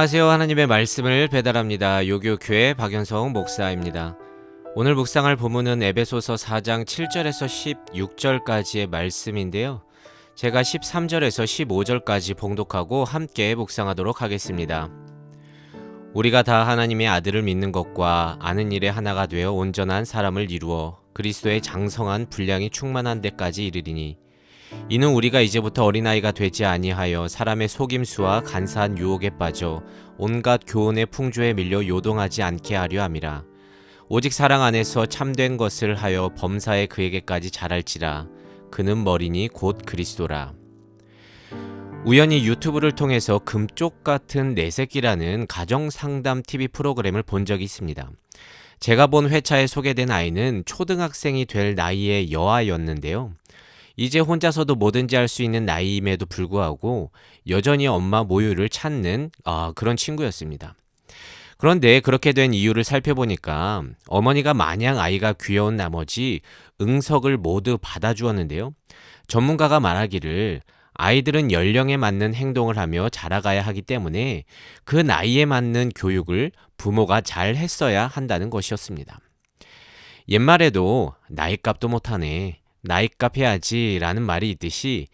안녕하세요. 하나님의 말씀을 배달합니다. 요교교회 박연성 목사입니다. 오늘 묵상할 본문은 에베소서 4장 7절에서 16절까지의 말씀인데요. 제가 13절에서 15절까지 봉독하고 함께 묵상하도록 하겠습니다. 우리가 다 하나님의 아들을 믿는 것과 아는 일에 하나가 되어 온전한 사람을 이루어 그리스도의 장성한 분량이 충만한 데까지 이르리니 이는 우리가 이제부터 어린아이가 되지 아니하여 사람의 속임수와 간사한 유혹에 빠져 온갖 교훈의 풍조에 밀려 요동하지 않게 하려 함이라. 오직 사랑 안에서 참된 것을 하여 범사에 그에게까지 자랄지라. 그는 머리니 곧 그리스도라. 우연히 유튜브를 통해서 금쪽 같은 내 새끼라는 가정상담 TV 프로그램을 본 적이 있습니다. 제가 본 회차에 소개된 아이는 초등학생이 될 나이의 여아였는데요. 이제 혼자서도 뭐든지 할 수 있는 나이임에도 불구하고 여전히 엄마 모유를 찾는 그런 친구였습니다. 그런데 그렇게 된 이유를 살펴보니까 어머니가 마냥 아이가 귀여운 나머지 응석을 모두 받아주었는데요. 전문가가 말하기를 아이들은 연령에 맞는 행동을 하며 자라가야 하기 때문에 그 나이에 맞는 교육을 부모가 잘 했어야 한다는 것이었습니다. 옛말에도 나이값도 못하네, 나이값 해야지 라는 말이 있듯이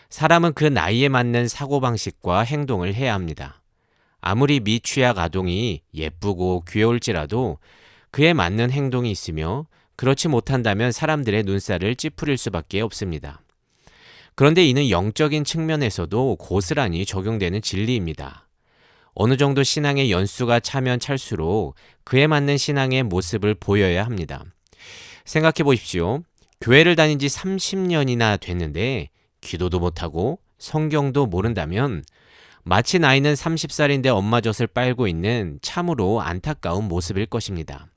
사람은 그 나이에 맞는 사고방식과 행동을 해야 합니다. 아무리 미취학 아동이 예쁘고 귀여울지라도 그에 맞는 행동이 있으며 그렇지 못한다면 사람들의 눈살을 찌푸릴 수밖에 없습니다. 그런데 이는 영적인 측면에서도 고스란히 적용되는 진리입니다. 어느 정도 신앙의 연수가 차면 찰수록 그에 맞는 신앙의 모습을 보여야 합니다. 생각해 보십시오. 교회를 다닌 지 30년이나 됐는데 기도도 못하고 성경도 모른다면 마치 나이는 30살인데 엄마 젖을 빨고 있는 참으로 안타까운 모습일 것입니다.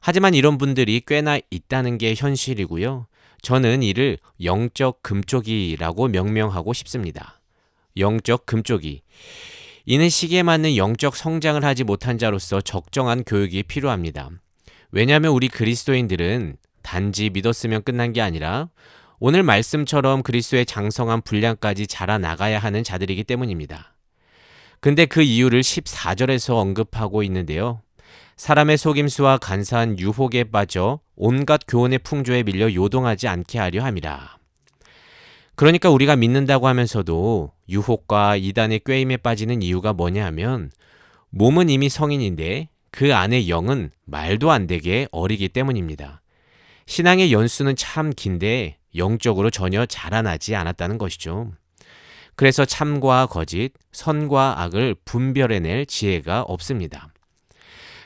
하지만 이런 분들이 꽤나 있다는 게 현실이고요. 저는 이를 영적 금쪽이라고 명명하고 싶습니다. 영적 금쪽이. 이는 시기에 맞는 영적 성장을 하지 못한 자로서 적정한 교육이 필요합니다. 왜냐하면 우리 그리스도인들은 단지 믿었으면 끝난 게 아니라 오늘 말씀처럼 그리스도의 장성한 분량까지 자라나가야 하는 자들이기 때문입니다. 근데 그 이유를 14절에서 언급하고 있는데요. 사람의 속임수와 간사한 유혹에 빠져 온갖 교훈의 풍조에 밀려 요동하지 않게 하려 함이라. 그러니까 우리가 믿는다고 하면서도 유혹과 이단의 꾀임에 빠지는 이유가 뭐냐 하면 몸은 이미 성인인데 그 안의 영은 말도 안 되게 어리기 때문입니다. 신앙의 연수는 참 긴데 영적으로 전혀 자라나지 않았다는 것이죠. 그래서 참과 거짓, 선과 악을 분별해낼 지혜가 없습니다.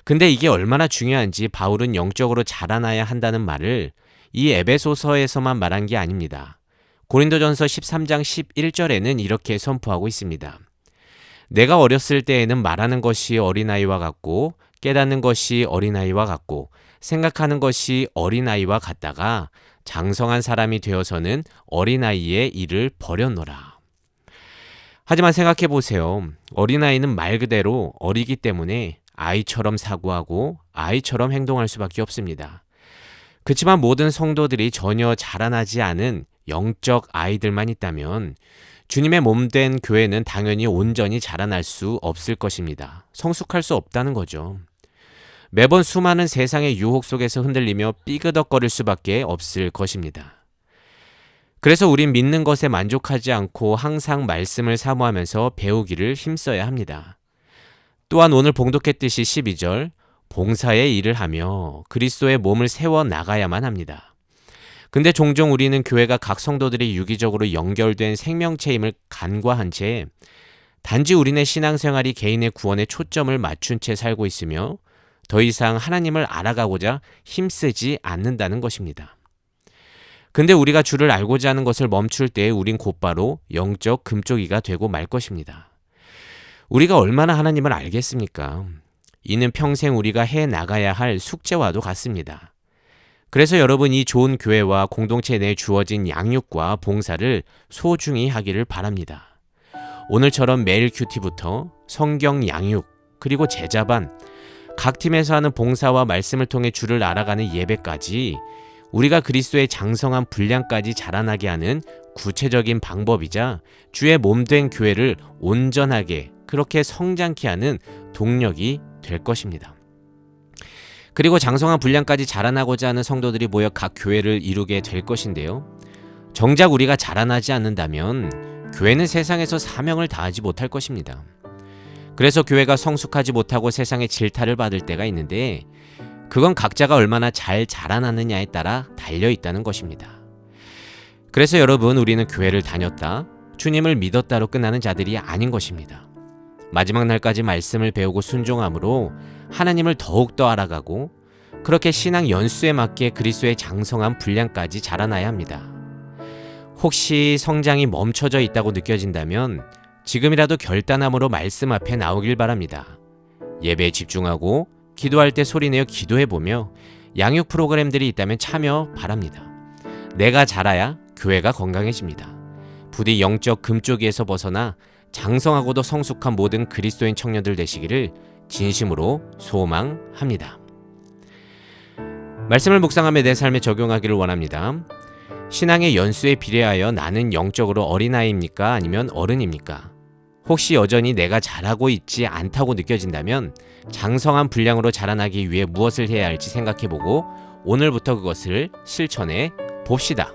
근데 이게 얼마나 중요한지 바울은 영적으로 자라나야 한다는 말을 이 에베소서에서만 말한 게 아닙니다. 고린도전서 13장 11절에는 이렇게 선포하고 있습니다. 내가 어렸을 때에는 말하는 것이 어린아이와 같고 깨닫는 것이 어린아이와 같고 생각하는 것이 어린아이와 같다가 장성한 사람이 되어서는 어린아이의 일을 버렸노라. 하지만 생각해 보세요. 어린아이는 말 그대로 어리기 때문에 아이처럼 사고하고 아이처럼 행동할 수밖에 없습니다. 그렇지만 모든 성도들이 전혀 자라나지 않은 영적 아이들만 있다면 주님의 몸된 교회는 당연히 온전히 자라날 수 없을 것입니다. 성숙할 수 없다는 거죠. 매번 수많은 세상의 유혹 속에서 흔들리며 삐그덕거릴 수밖에 없을 것입니다. 그래서 우린 믿는 것에 만족하지 않고 항상 말씀을 사모하면서 배우기를 힘써야 합니다. 또한 오늘 봉독했듯이 12절 봉사의 일을 하며 그리스도의 몸을 세워 나가야만 합니다. 근데 종종 우리는 교회가 각 성도들이 유기적으로 연결된 생명체임을 간과한 채 단지 우리네 신앙생활이 개인의 구원에 초점을 맞춘 채 살고 있으며 더 이상 하나님을 알아가고자 힘쓰지 않는다는 것입니다. 근데 우리가 주를 알고자 하는 것을 멈출 때 우린 곧바로 영적 금쪽이가 되고 말 것입니다. 우리가 얼마나 하나님을 알겠습니까? 이는 평생 우리가 해 나가야 할 숙제와도 같습니다. 그래서 여러분 이 좋은 교회와 공동체 내에 주어진 양육과 봉사를 소중히 하기를 바랍니다. 오늘처럼 매일 큐티부터 성경 양육 그리고 제자반 각 팀에서 하는 봉사와 말씀을 통해 주를 알아가는 예배까지 우리가 그리스도의 장성한 분량까지 자라나게 하는 구체적인 방법이자 주의 몸된 교회를 온전하게 그렇게 성장케 하는 동력이 될 것입니다. 그리고 장성한 분량까지 자라나고자 하는 성도들이 모여 각 교회를 이루게 될 것인데요. 정작 우리가 자라나지 않는다면 교회는 세상에서 사명을 다하지 못할 것입니다. 그래서 교회가 성숙하지 못하고 세상의 질타를 받을 때가 있는데 그건 각자가 얼마나 잘 자라나느냐에 따라 달려 있다는 것입니다. 그래서 여러분, 우리는 교회를 다녔다, 주님을 믿었다로 끝나는 자들이 아닌 것입니다. 마지막 날까지 말씀을 배우고 순종함으로 하나님을 더욱더 알아가고 그렇게 신앙 연수에 맞게 그리스도의 장성한 분량까지 자라나야 합니다. 혹시 성장이 멈춰져 있다고 느껴진다면 지금이라도 결단함으로 말씀 앞에 나오길 바랍니다. 예배에 집중하고 기도할 때 소리내어 기도해보며 양육 프로그램들이 있다면 참여 바랍니다. 내가 자라야 교회가 건강해집니다. 부디 영적 금쪽이에서 벗어나 장성하고도 성숙한 모든 그리스도인 청년들 되시기를 진심으로 소망합니다. 말씀을 묵상하며 내 삶에 적용하기를 원합니다. 신앙의 연수에 비례하여 나는 영적으로 어린아이입니까? 아니면 어른입니까? 혹시 여전히 내가 잘하고 있지 않다고 느껴진다면 장성한 분량으로 자라나기 위해 무엇을 해야 할지 생각해보고 오늘부터 그것을 실천해 봅시다.